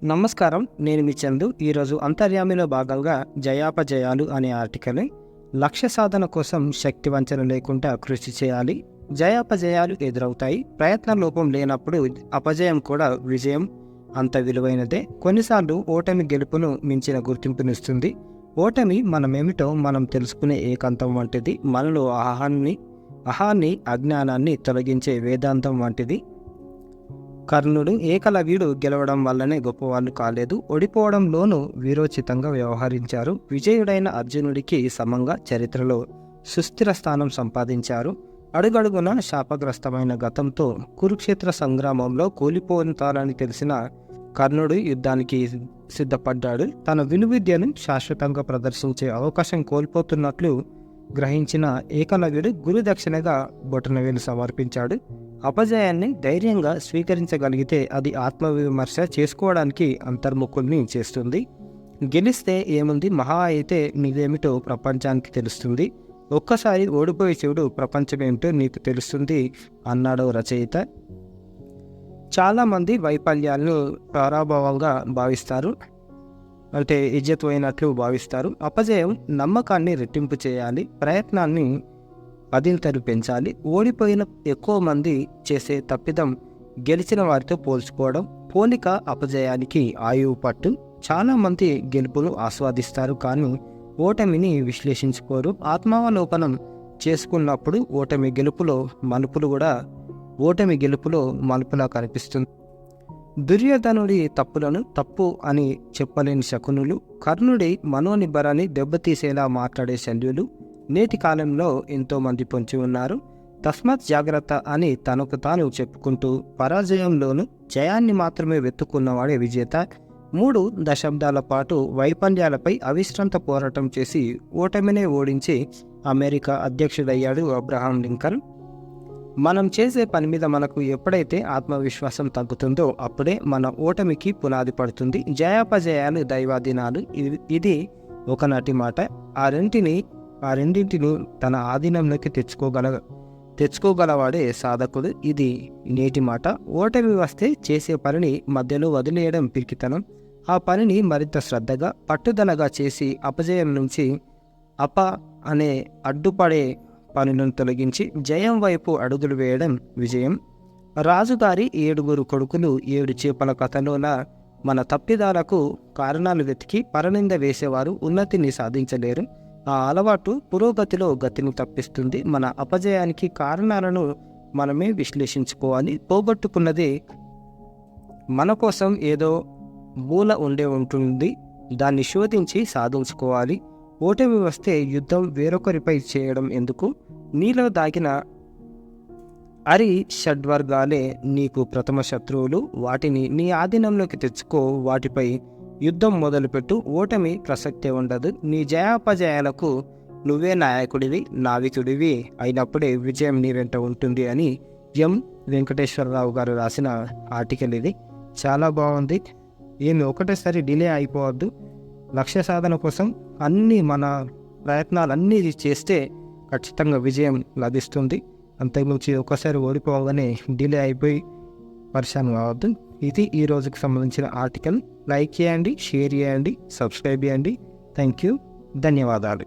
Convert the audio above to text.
నమస్కారం, నేను మీ చందు. ఈరోజు అంతర్యామిలో భాగంగా జయాపజయాలు అనే ఆర్టికల్. లక్ష్య సాధన కోసం శక్తి వంచన లేకుండా కృషి చేయాలి. జయాపజయాలు ఎదురవుతాయి. ప్రయత్న లోపం లేనప్పుడు అపజయం కూడా విజయం అంత విలువైనదే. కొన్నిసార్లు ఓటమి గెలుపును మించిన గుర్తింపునిస్తుంది. ఓటమి మనమేమిటో మనం తెలుసుకునే ఏకాంతం వంటిది. మనలో అహాన్ని అజ్ఞానాన్ని తొలగించే వేదాంతం వంటిది. కర్ణుడు, ఏకలవ్యుడు గెలవడం వల్లనే గొప్పవాళ్ళు కాలేదు, ఓడిపోవడంలోనూ వీరోచితంగా వ్యవహరించారు. విజయుడైన అర్జునుడికి సమంగా చరిత్రలో సుస్థిర స్థానం సంపాదించారు. అడుగడుగున శాపగ్రస్తమైన గతంతో కురుక్షేత్ర సంగ్రామంలో కూలిపోతారని తెలిసిన కర్ణుడు యుద్ధానికి సిద్ధపడ్డాడు. తన విలువిద్యను శాశ్వతంగా ప్రదర్శించే అవకాశం కోల్పోతున్నట్లు గ్రహించిన ఏకలవ్యుడు గురుదక్షిణగా బొటనవేలు సమర్పించాడు. అపజయాన్ని ధైర్యంగా స్వీకరించగలిగితే అది ఆత్మవిమర్శ చేసుకోవడానికి అంతర్ముఖుల్ని చేస్తుంది. గెలిస్తే ఏముంది, మహా అయితే నీదేమిటో ప్రపంచానికి తెలుస్తుంది. ఒక్కసారి ఓడిపోయి చూడు, ప్రపంచమేమిటో నీకు తెలుస్తుంది అన్నాడు రచయిత. చాలామంది వైఫల్యాలను పరాభవంగా భావిస్తారు, అంటే ఇజ్జత్ పోయినట్లు భావిస్తారు. అపజయం నమ్మకాన్ని రెట్టింపు చేయాలి, ప్రయత్నాన్ని పదింతలు పెంచాలి. ఓడిపోయిన ఎక్కువ మంది చేసే తప్పిదం గెలిచిన వారితో పోల్చుకోవడం. పోలిక అపజయానికి ఆయువు పట్టు. చాలామంది గెలుపును ఆస్వాదిస్తారు, కానీ ఓటమిని విశ్లేషించుకోరు. ఆత్మావలోకనం చేసుకున్నప్పుడు ఓటమి గెలుపులో మలుపులా కనిపిస్తుంది. దుర్యోధనుడి తప్పులను తప్పు అని చెప్పలేని శకునులు, కర్ణుడి మనోనిబ్బరాన్ని దెబ్బతీసేలా మాట్లాడే శల్యులు నేటి కాలంలో ఎంతోమంది పొంచి ఉన్నారు. తస్మాత్ జాగ్రత్త అని తనకు తాను చెప్పుకుంటూ పరాజయంలోనూ జయాన్ని మాత్రమే వెతుక్కున్నవాడే విజేత. 3 దశాబ్దాల పాటు వైఫల్యాలపై అవిశ్రాంత పోరాటం చేసి ఓటమినే ఓడించి అమెరికా అధ్యక్షుడయ్యాడు అబ్రహాం లింకన్. మనం చేసే పని మీద మనకు ఎప్పుడైతే ఆత్మవిశ్వాసం తగ్గుతుందో అప్పుడే మన ఓటమికి పునాది పడుతుంది. జయాపజయాలు దైవాధీనాలు, ఇది ఒకనాటి మాట. ఆ రెండింటిని తన ఆధీనంలోకి తెచ్చుకోగలవాడే సాధకుడు, ఇది నేటి మాట. ఓటమి వస్తే చేసే పనిని మధ్యలో వదిలేయడం పిరికితనం. ఆ పనిని మరింత శ్రద్ధగా, పట్టుదలగా చేసి అపజయం నుంచి అనే అడ్డుపడే పనులను తొలగించి జయం వైపు అడుగులు వేయడం విజయం. రాజుగారి 7 కొడుకులు 7 చేపల కథలోన మన తప్పిదాలకు కారణాలు వెతికి పరనింద వేసేవారు ఉన్నతిని సాధించలేరు. ఆ అలవాటు పురోగతిలో గతిని తప్పిస్తుంది. మన అపజయానికి కారణాలను మనమే విశ్లేషించుకోవాలి. పోగొట్టుకున్నది మన కోసం ఏదో మూల ఉంటుంది, దాన్ని శోధించి సాధించుకోవాలి. ఓటమి వస్తే యుద్ధం వేరొకరిపై చేయడం ఎందుకు? నీలో దాగిన షడ్వర్గాలే నీకు ప్రథమ శత్రువులు. వాటిని నీ ఆధీనంలోకి తెచ్చుకో, వాటిపై యుద్ధం మొదలుపెట్టు. ఓటమి ప్రసక్తే ఉండదు. నీ జయాపజయాలకు నువ్వే నాయకుడివి, నావికుడివి అయినప్పుడే విజయం నీ వెంట ఉంటుంది అని ఎం వెంకటేశ్వరరావు గారు రాసిన ఆర్టికల్ ఇది. చాలా బాగుంది. ఒకటేసారి డిలే అయిపోవద్దు. లక్ష్య సాధన కోసం మన ప్రయత్నాలన్నీ చేస్తే ఖచ్చితంగా విజయం లభిస్తుంది. అంతకుమించి ఒకసారి ఓడిపోగానే డిలే అయిపోయి పరిశాన్ కావద్దు. ఇది ఈ రోజుకి సంబంధించిన ఆర్టికల్. లైక్ చేయండి, షేర్ చేయండి, సబ్స్క్రైబ్ చేయండి. థ్యాంక్ యూ, ధన్యవాదాలు.